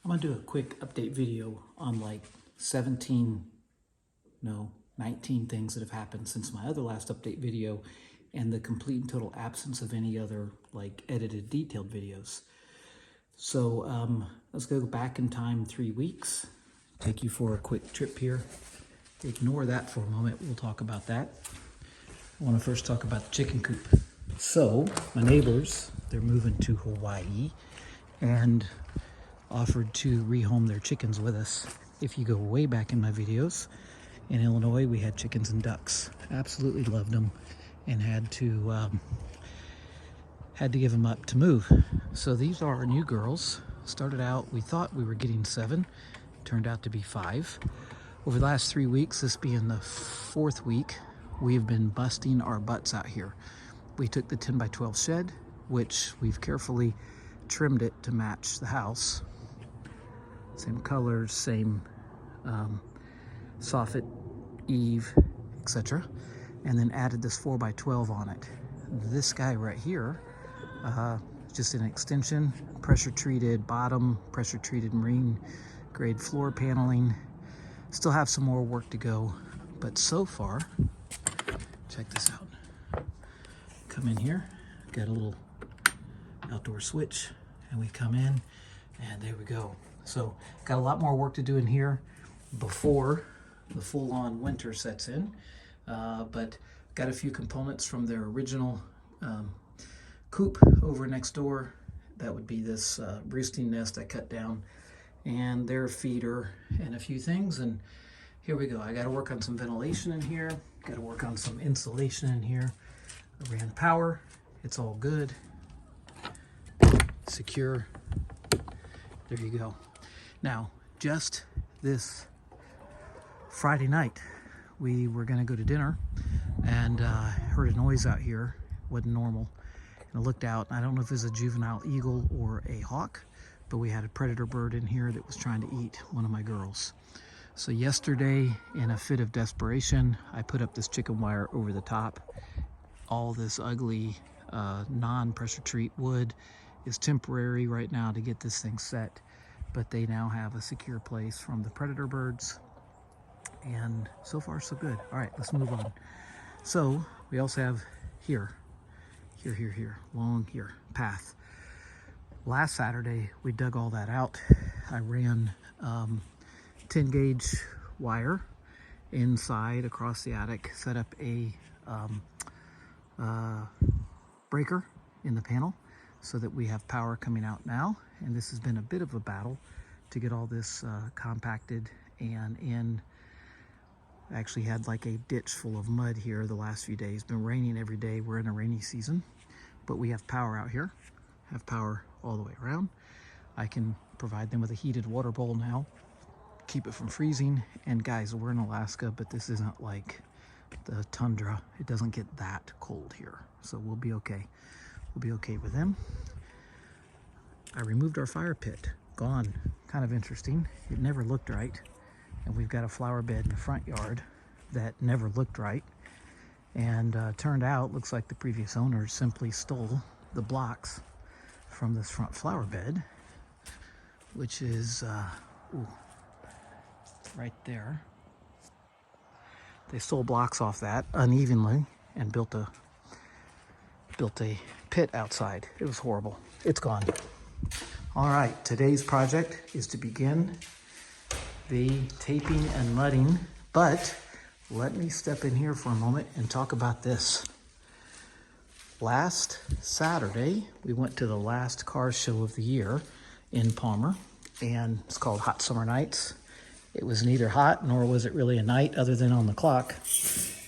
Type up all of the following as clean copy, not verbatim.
I'm gonna do a quick update video on like 19 things that have happened since my other last update video and the complete and total absence of any other like edited detailed videos. So let's go back in time 3 weeks, take you for a quick trip here. Ignore that for a moment, we'll talk about that. I want to first talk about the chicken coop. So my neighbors, they're moving to Hawaii and offered to rehome their chickens with us. If you go way back in my videos, in Illinois we had chickens and ducks. Absolutely loved them and had to give them up to move. So these are our new girls. Started out, we thought we were getting 7, turned out to be 5. Over the last 3 weeks, this being the 4th week, we have been busting our butts out here. We took the 10 by 12 shed, which we've carefully trimmed it to match the house. Same colors, same soffit, eave, etc. And then added this 4 by 12 on it. This guy right here, just an extension, pressure treated bottom, pressure treated marine grade floor paneling. Still have some more work to go, but so far, check this out. Come in here, got a little outdoor switch, and we come in, and there we go. So got a lot more work to do in here before the full-on winter sets in, but got a few components from their original coop over next door. That would be this roosting nest I cut down, and their feeder and a few things. And here we go. I got to work on some ventilation in here, got to work on some insulation in here. I ran power, it's all good, secure. There you go. Now, just this Friday night, we were gonna go to dinner and heard a noise out here. Wasn't normal. And I looked out, I don't know if it was a juvenile eagle or a hawk, but we had a predator bird in here that was trying to eat one of my girls. So yesterday, in a fit of desperation, I put up this chicken wire over the top. All this ugly non-pressure treat wood is temporary right now to get this thing set, but they now have a secure place from the predator birds, and so far so good. All right, let's move on. So we also have here, long here, path. Last Saturday, we dug all that out. I ran 10 gauge wire inside across the attic, set up a breaker in the panel so that we have power coming out now. And this has been a bit of a battle to get all this compacted and in. I actually had like a ditch full of mud here the last few days. Been raining every day. We're in a rainy season, but we have power out here, have power all the way around. I can provide them with a heated water bowl now, keep it from freezing. And guys, we're in Alaska, but this isn't like the tundra. It doesn't get that cold here, so we'll be okay. We'll be okay with them. I removed our fire pit. Gone. Kind of interesting. It never looked right. And we've got a flower bed in the front yard that never looked right. And turned out, looks like the previous owner simply stole the blocks from this front flower bed, which is right there. They stole blocks off that unevenly and built a pit outside. It was horrible. It's gone. All right, today's project is to begin the taping and mudding, but let me step in here for a moment and talk about this. Last Saturday, we went to the last car show of the year in Palmer, and it's called Hot Summer Nights. It was neither hot nor was it really a night other than on the clock.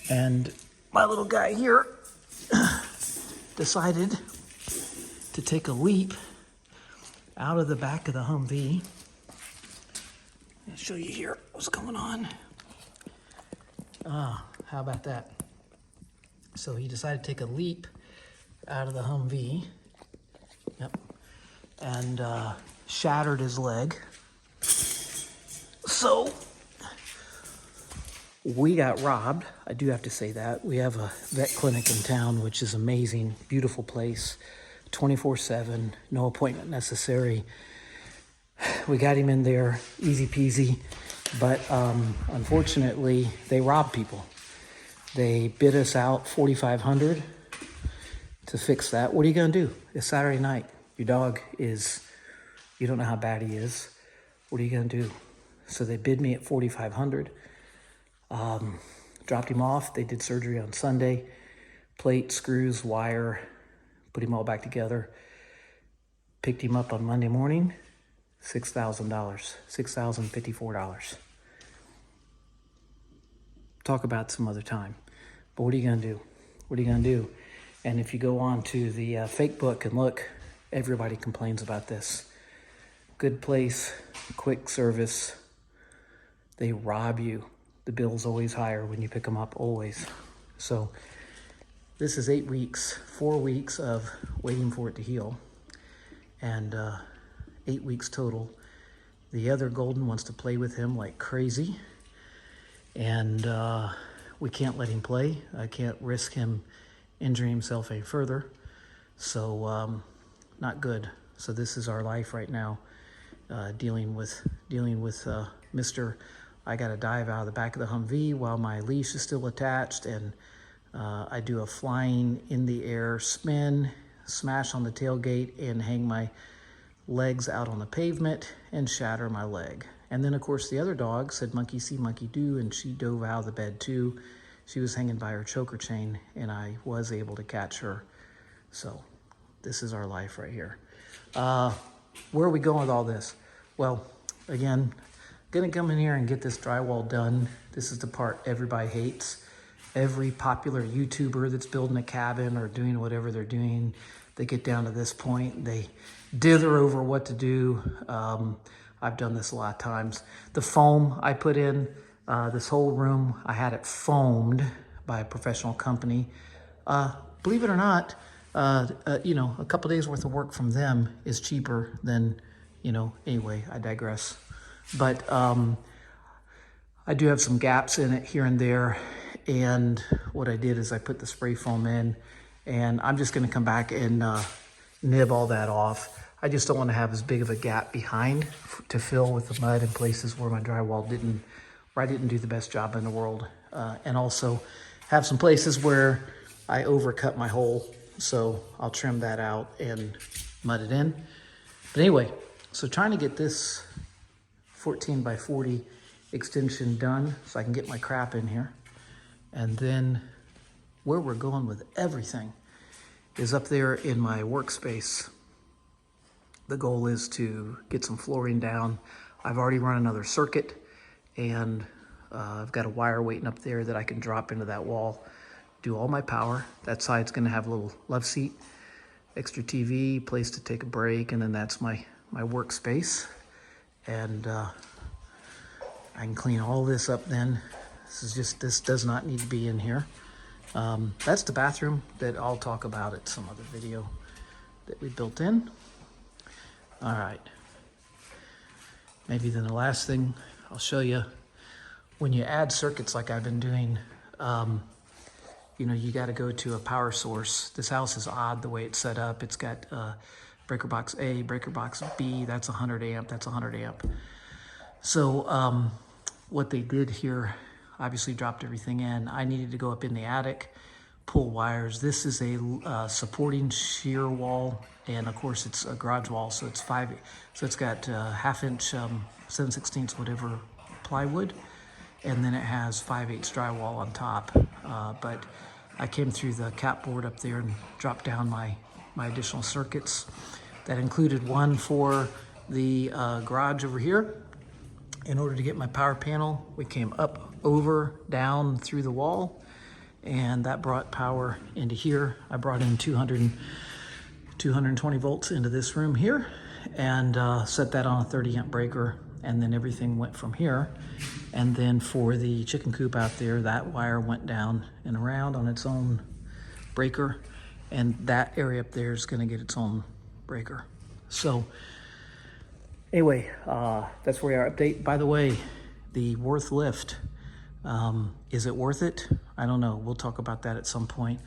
And my little guy here decided to take a leap out of the back of the Humvee. I'll show you here what's going on. How about that? So he decided to take a leap out of the Humvee. Yep. And shattered his leg. So we got robbed. I do have to say that. We have a vet clinic in town, which is amazing, beautiful place, 24/7, no appointment necessary. We got him in there, easy peasy. But unfortunately, they robbed people. They bid us out $4,500 to fix that. What are you gonna do? It's Saturday night. Your dog is, you don't know how bad he is. What are you gonna do? So they bid me at $4,500. Dropped him off. They did surgery on Sunday. Plate, screws, wire, put him all back together. Picked him up on Monday morning, $6,000, $6,054. Talk about some other time. But what are you gonna do? What are you gonna do? And if you go on to the fake book and look, everybody complains about this. Good place, quick service. They rob you. The bill's always higher when you pick them up, always. So this is 8 weeks, 4 weeks of waiting for it to heal, and 8 weeks total. The other golden wants to play with him like crazy, and we can't let him play. I can't risk him injuring himself any further. So not good. So this is our life right now, dealing with Mr. I got to dive out of the back of the Humvee while my leash is still attached, and I do a flying in the air spin, smash on the tailgate, and hang my legs out on the pavement and shatter my leg. And then, of course, the other dog said, monkey see, monkey do, and she dove out of the bed too. She was hanging by her choker chain, and I was able to catch her. So this is our life right here. Where are we going with all this? Well, again, gonna come in here and get this drywall done. This is the part everybody hates. Every popular YouTuber that's building a cabin or doing whatever they're doing, they get down to this point, they dither over what to do. I've done this a lot of times. The foam I put in, this whole room, I had it foamed by a professional company. Believe it or not, you know, a couple days worth of work from them is cheaper than, you know, anyway, I digress. But I do have some gaps in it here and there. And what I did is I put the spray foam in, and I'm just gonna come back and nib all that off. I just don't wanna have as big of a gap behind to fill with the mud in places where my drywall I didn't do the best job in the world. And also have some places where I overcut my hole. So I'll trim that out and mud it in. But anyway, so trying to get this 14 by 40 extension done so I can get my crap in here. And then where we're going with everything is up there in my workspace. The goal is to get some flooring down. I've already run another circuit, and I've got a wire waiting up there that I can drop into that wall, do all my power. That side's gonna have a little love seat, extra TV, place to take a break, and then that's my workspace. And I can clean all this up then. This does not need to be in here. That's the bathroom that I'll talk about at some other video that we built in. All right. Maybe then the last thing I'll show you, when you add circuits like I've been doing, you know, you got to go to a power source. This house is odd the way it's set up. It's got breaker box A, breaker box B, that's 100 amp, that's 100 amp. So what they did here, obviously dropped everything in. I needed to go up in the attic, pull wires. This is a supporting shear wall, and of course it's a garage wall, so it's it's got 1/2 inch, 7/16 whatever plywood, and then it has 5/8 drywall on top. But I came through the cap board up there and dropped down my additional circuits. That included one for the garage over here. In order to get my power panel, we came up, over, down, through the wall, and that brought power into here. I brought in 220 volts into this room here, and set that on a 30 amp breaker, and then everything went from here. And then for the chicken coop out there, that wire went down and around on its own breaker, and that area up there is gonna get its own breaker. So anyway, that's where we are. Update, by the way, the Worth lift, is it worth it? I don't know, we'll talk about that at some point,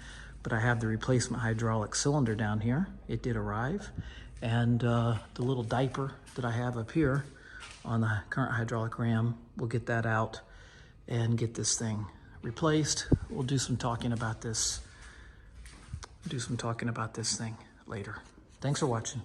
but I have the replacement hydraulic cylinder down here. It did arrive, And the little diaper that I have up here on the current hydraulic ram, we'll get that out and get this thing replaced. We'll do some talking about this thing later. Thanks for watching.